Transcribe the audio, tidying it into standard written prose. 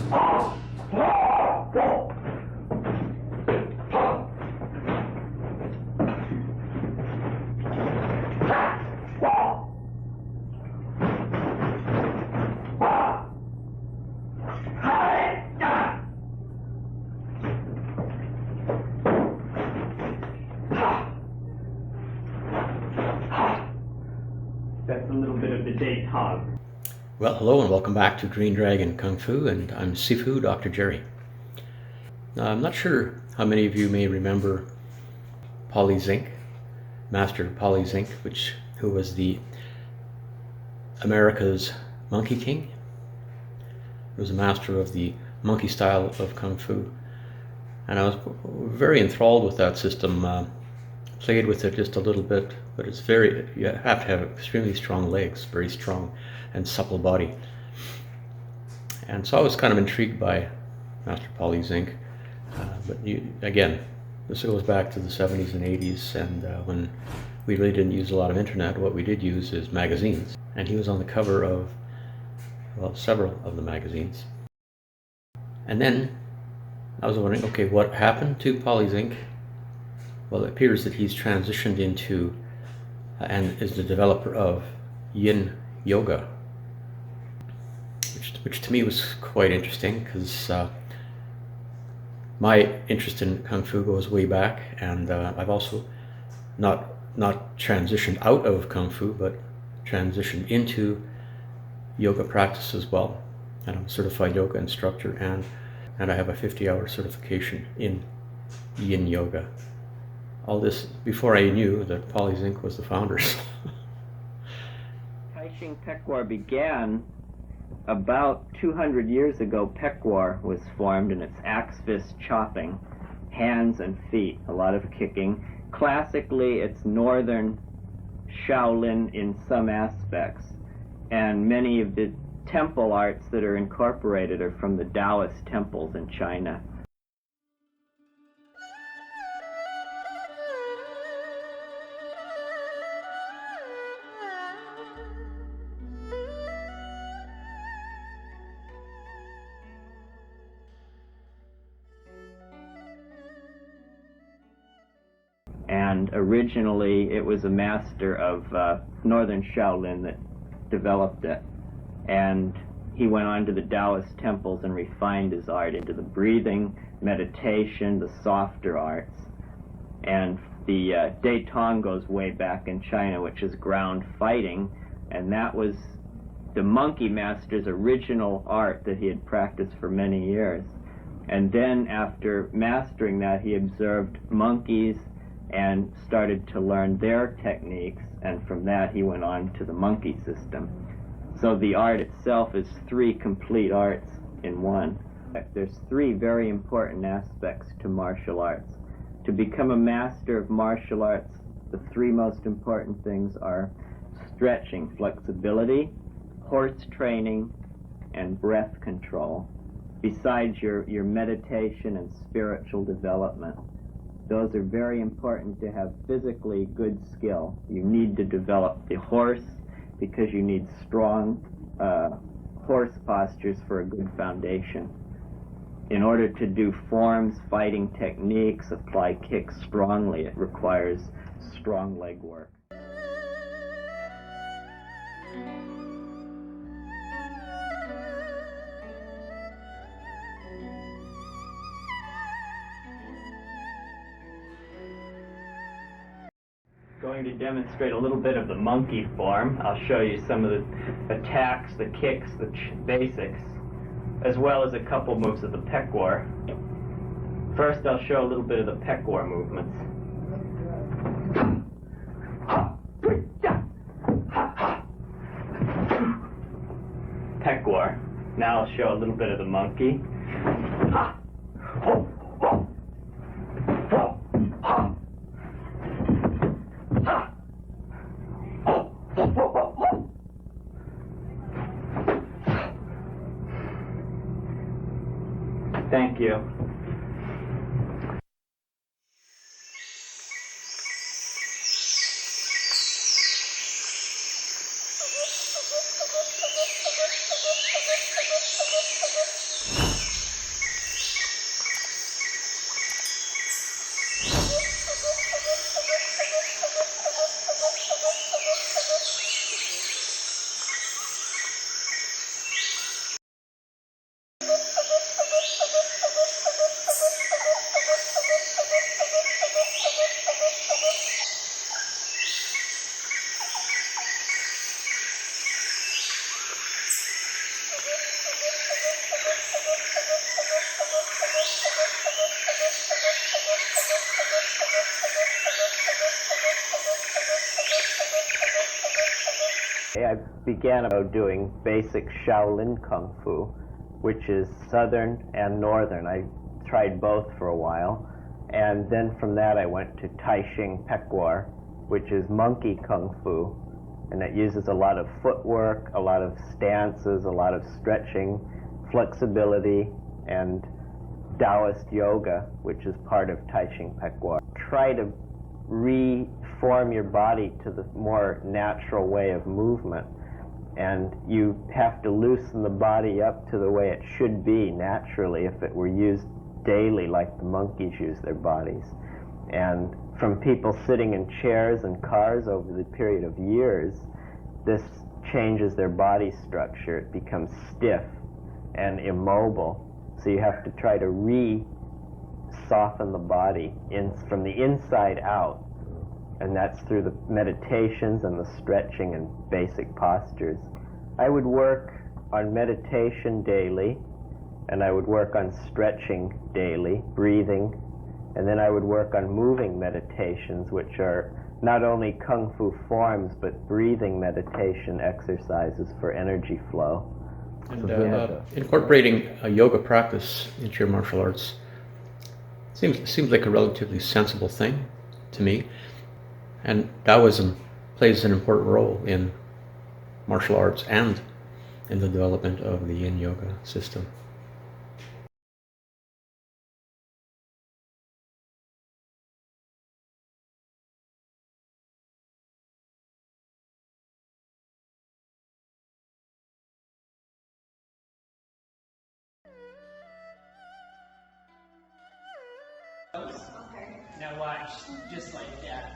That's a little bit of the date hog. Well, hello and welcome back to Green Dragon Kung Fu, and I'm Sifu Dr. Jerry. Now, I'm not sure how many of you may remember Paulie Zink, Master Paulie Zink, who was the America's Monkey King. He was a master of the monkey style of Kung Fu, and I was very enthralled with that system. Played with it just a little bit, but you have to have extremely strong legs, very strong and supple body. And so I was kind of intrigued by Master Paulie Zink. Again, this goes back to the 70s and 80s, and when we really didn't use a lot of internet, what we did use is magazines. And he was on the cover of, well, several of the magazines. And then I was wondering, okay, what happened to Paulie Zink? Well, it appears that he's transitioned into and is the developer of Yin Yoga, which to me was quite interesting because my interest in Kung Fu goes way back, and I've also not transitioned out of Kung Fu, but transitioned into yoga practice as well. And I'm a certified yoga instructor, and I have a 50-hour certification in Yin Yoga. All this before I knew that Paulie Zink was the founder. Taishin Pekwar began about 200 years ago. Pekwar was formed, and it's axe fist chopping, hands and feet, a lot of kicking. Classically, it's northern Shaolin in some aspects, and many of the temple arts that are incorporated are from the Taoist temples in China. And originally it was a master of northern Shaolin that developed it, and he went on to the Taoist temples and refined his art into the breathing, meditation, the softer arts. And the De Tong goes way back in China, which is ground fighting, and that was the monkey master's original art that he had practiced for many years. And then after mastering that, he observed monkeys and started to learn their techniques, and from that he went on to the monkey system. So the art itself is three complete arts in one. There's three very important aspects to martial arts. To become a master of martial arts, the three most important things are stretching, flexibility, horse training, and breath control, besides your meditation and spiritual development. Those are very important to have physically good skill. You need to develop the horse because you need strong horse postures for a good foundation. In order to do forms, fighting techniques, apply kicks strongly, it requires strong leg work. Going to demonstrate a little bit of the monkey form. I'll show you some of the attacks, the kicks, the basics, as well as a couple moves of the Pekwar. First, I'll show a little bit of the Pekwar movements. Pekwar. Now I'll show a little bit of the monkey. Thank you. I began doing basic Shaolin Kung Fu, which is southern and northern. I tried both for a while, and then from that I went to Taoism Pekwa, which is monkey Kung Fu, and it uses a lot of footwork, a lot of stances, a lot of stretching, flexibility, and Taoist yoga, which is part of Taoism Pekwa. Try to reform your body to the more natural way of movement, and you have to loosen the body up to the way it should be naturally if it were used daily like the monkeys use their bodies. And from people sitting in chairs and cars over the period of years, this changes their body structure. It becomes stiff and immobile. So you have to try to soften the body from the inside out. And that's through the meditations and the stretching and basic postures. I would work on meditation daily, and I would work on stretching daily, breathing, and then I would work on moving meditations, which are not only Kung Fu forms, but breathing meditation exercises for energy flow. And incorporating a yoga practice into your martial arts seems like a relatively sensible thing to me. And Taoism plays an important role in martial arts and in the development of the Yin Yoga system. Okay. Now watch, just like that.